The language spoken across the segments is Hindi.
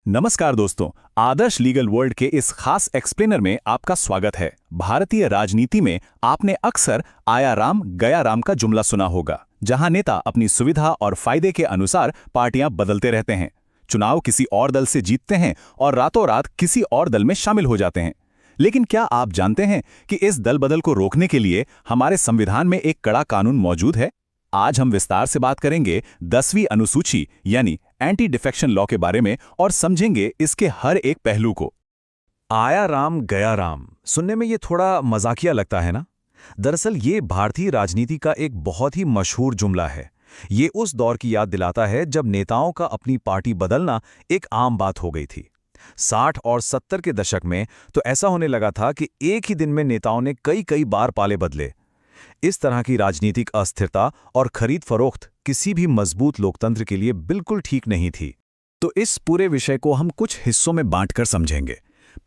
नमस्कार दोस्तों, आदर्श लीगल वर्ल्ड के इस खास एक्सप्लेनर में आपका स्वागत है। भारतीय राजनीति में आपने अक्सर आया राम गया राम का जुमला सुना होगा, जहां नेता अपनी सुविधा और फायदे के अनुसार पार्टियां बदलते रहते हैं। चुनाव किसी और दल से जीतते हैं और रातों रात किसी और दल में शामिल हो जाते हैं। लेकिन क्या आप जानते हैं कि इस दल बदल को रोकने के लिए हमारे संविधान में एक कड़ा कानून मौजूद है? आज हम विस्तार से बात करेंगे 10वीं अनुसूची यानी एंटी डिफेक्शन लॉ के बारे में और समझेंगे इसके हर एक पहलू को। आया राम गया राम सुनने में ये थोड़ा मजाकिया लगता है ना। दरअसल ये भारतीय राजनीति का एक बहुत ही मशहूर जुमला है। ये उस दौर की याद दिलाता है जब नेताओं का अपनी पार्टी बदलना एक आम बात हो गई थी। 60 और 70 के दशक में तो ऐसा होने लगा था कि एक ही दिन में नेताओं ने कई कई बार पाले बदले। इस तरह की राजनीतिक अस्थिरता और खरीद फरोख्त किसी भी मजबूत लोकतंत्र के लिए बिल्कुल ठीक नहीं थी। तो इस पूरे विषय को हम कुछ हिस्सों में बांटकर समझेंगे।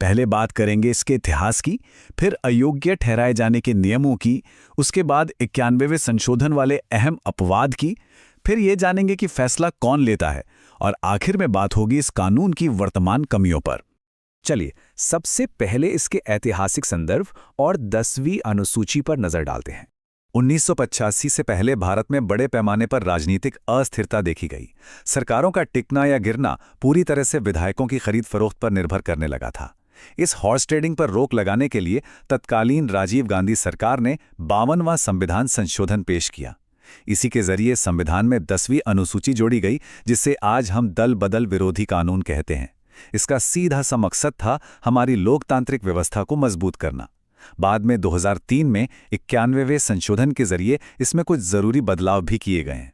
पहले बात करेंगे इसके इतिहास की, फिर अयोग्य ठहराए जाने के नियमों की, उसके बाद 91वें संशोधन वाले अहम अपवाद की, फिर ये जानेंगे कि फैसला कौन लेता है, और आखिर में बात होगी इस कानून की वर्तमान कमियों पर। चलिए सबसे पहले इसके ऐतिहासिक संदर्भ और 10वीं अनुसूची पर नजर डालते हैं। 1985 से पहले भारत में बड़े पैमाने पर राजनीतिक अस्थिरता देखी गई। सरकारों का टिकना या गिरना पूरी तरह से विधायकों की खरीद फरोख्त पर निर्भर करने लगा था। इस हॉर्स ट्रेडिंग पर रोक लगाने के लिए तत्कालीन राजीव गांधी सरकार ने 52वां संविधान संशोधन पेश किया। इसी के जरिए संविधान में 10वीं अनुसूची जोड़ी गई, जिसे आज हम दल बदल विरोधी कानून कहते हैं। इसका सीधा सा मकसद था हमारी लोकतांत्रिक व्यवस्था को मजबूत करना। बाद में 2003 में 91वें संशोधन के जरिए इसमें कुछ जरूरी बदलाव भी किए गए हैं।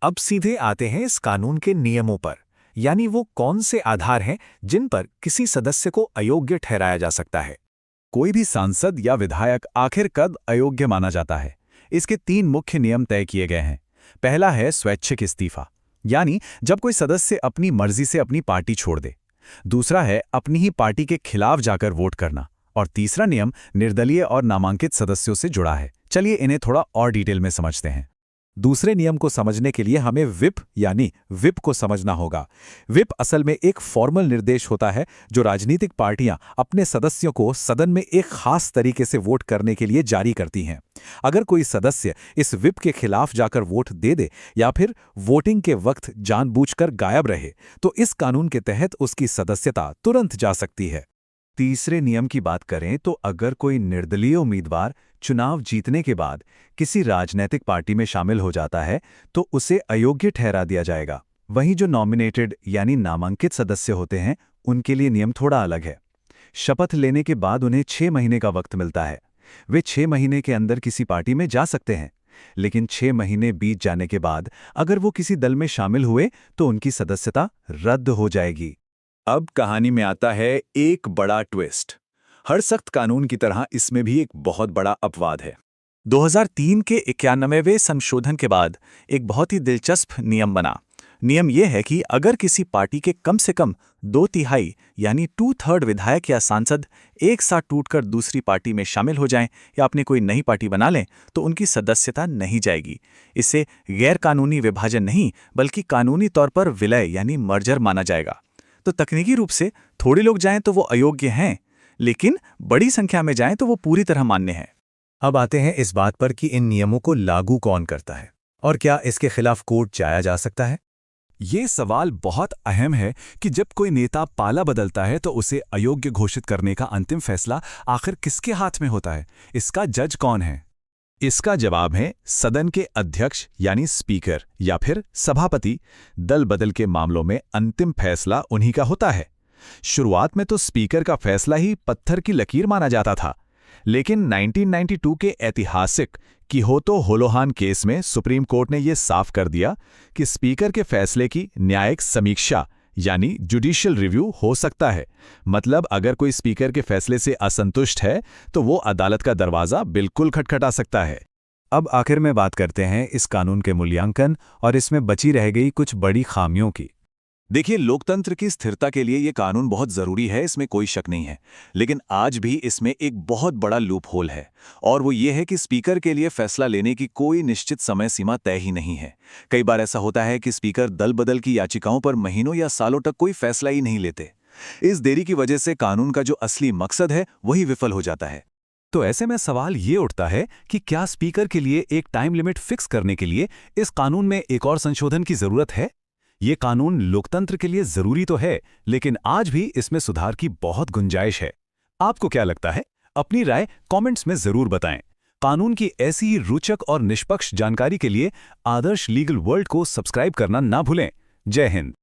अब सीधे आते हैं इस कानून के नियमों पर, यानी वो कौन से आधार हैं जिन पर किसी सदस्य को अयोग्य ठहराया जा सकता है। कोई भी सांसद या विधायक आखिर कब अयोग्य माना जाता है, इसके 3 मुख्य नियम तय किए गए हैं। पहला है स्वैच्छिक इस्तीफा, यानी जब कोई सदस्य अपनी मर्जी से अपनी पार्टी छोड़ दे। दूसरा है अपनी ही पार्टी के खिलाफ जाकर वोट करना, और तीसरा नियम निर्दलीय और नामांकित सदस्यों से जुड़ा है। चलिए इन्हें थोड़ा और डिटेल में समझते हैं। दूसरे नियम को समझने के लिए हमें व्हिप यानी व्हिप को समझना होगा। व्हिप असल में एक फॉर्मल निर्देश होता है जो राजनीतिक पार्टियां अपने सदस्यों को सदन में एक खास तरीके से वोट करने के लिए जारी करती हैं। अगर कोई सदस्य इस व्हिप के खिलाफ जाकर वोट दे दे या फिर वोटिंग के वक्त जानबूझकर गायब रहे, तो इस कानून के तहत उसकी सदस्यता तुरंत जा सकती है। तीसरे नियम की बात करें तो अगर कोई निर्दलीय उम्मीदवार चुनाव जीतने के बाद किसी राजनीतिक पार्टी में शामिल हो जाता है तो उसे अयोग्य ठहरा दिया जाएगा। वहीं जो नॉमिनेटेड यानी नामांकित सदस्य होते हैं, उनके लिए नियम थोड़ा अलग है। शपथ लेने के बाद उन्हें 6 महीने का वक्त मिलता है। वे 6 महीने के अंदर किसी पार्टी में जा सकते हैं, लेकिन 6 महीने बीत जाने के बाद अगर वो किसी दल में शामिल हुए तो उनकी सदस्यता रद्द हो जाएगी। अब कहानी में आता है एक बड़ा ट्विस्ट। हर सख्त कानून की तरह इसमें भी एक बहुत बड़ा अपवाद है। 2003 के 91वें संशोधन के बाद एक बहुत ही दिलचस्प नियम बना। नियम यह है कि अगर किसी पार्टी के कम से कम 2/3 यानी 2/3 विधायक या सांसद एक साथ टूटकर दूसरी पार्टी में शामिल हो जाएं या अपनी कोई नई पार्टी बना लें तो उनकी सदस्यता नहीं जाएगी। इसे गैर कानूनी विभाजन नहीं बल्कि कानूनी तौर पर विलय यानी मर्जर माना जाएगा। तो तकनीकी रूप से थोड़े लोग जाएं तो वो अयोग्य हैं, लेकिन बड़ी संख्या में जाएं तो वो पूरी तरह मान्य हैं। अब आते हैं इस बात पर कि इन नियमों को लागू कौन करता है और क्या इसके खिलाफ कोर्ट जाया जा सकता है। ये सवाल बहुत अहम है कि जब कोई नेता पाला बदलता है तो उसे अयोग्य घोषित करने का अंतिम फैसला आखिर किसके हाथ में होता है? इसका जज कौन है? इसका जवाब है सदन के अध्यक्ष यानी स्पीकर या फिर सभापति। दल बदल के मामलों में अंतिम फैसला उन्हीं का होता है। शुरुआत में तो स्पीकर का फैसला ही पत्थर की लकीर माना जाता था, लेकिन 1992 के ऐतिहासिक किहोतो होलोहान केस में सुप्रीम कोर्ट ने यह साफ कर दिया कि स्पीकर के फैसले की न्यायिक समीक्षा यानी जुडिशियल रिव्यू हो सकता है। मतलब अगर कोई स्पीकर के फैसले से असंतुष्ट है तो वो अदालत का दरवाजा बिल्कुल खटखटा सकता है। अब आखिर में बात करते हैं इस कानून के मूल्यांकन और इसमें बची रह गई कुछ बड़ी खामियों की। देखिए, लोकतंत्र की स्थिरता के लिए ये कानून बहुत जरूरी है, इसमें कोई शक नहीं है। लेकिन आज भी इसमें एक बहुत बड़ा लूप होल है, और वो ये है कि स्पीकर के लिए फैसला लेने की कोई निश्चित समय सीमा तय ही नहीं है। कई बार ऐसा होता है कि स्पीकर दल बदल की याचिकाओं पर महीनों या सालों तक कोई फैसला ही नहीं लेते। इस देरी की वजह से कानून का जो असली मकसद है वही विफल हो जाता है। तो ऐसे में सवाल ये उठता है कि क्या स्पीकर के लिए एक टाइम लिमिट फिक्स करने के लिए इस कानून में एक और संशोधन की जरूरत है? ये कानून लोकतंत्र के लिए जरूरी तो है, लेकिन आज भी इसमें सुधार की बहुत गुंजाइश है। आपको क्या लगता है? अपनी राय कमेंट्स में जरूर बताएं। कानून की ऐसी ही रोचक और निष्पक्ष जानकारी के लिए आदर्श लीगल वर्ल्ड को सब्सक्राइब करना ना भूलें। जय हिंद।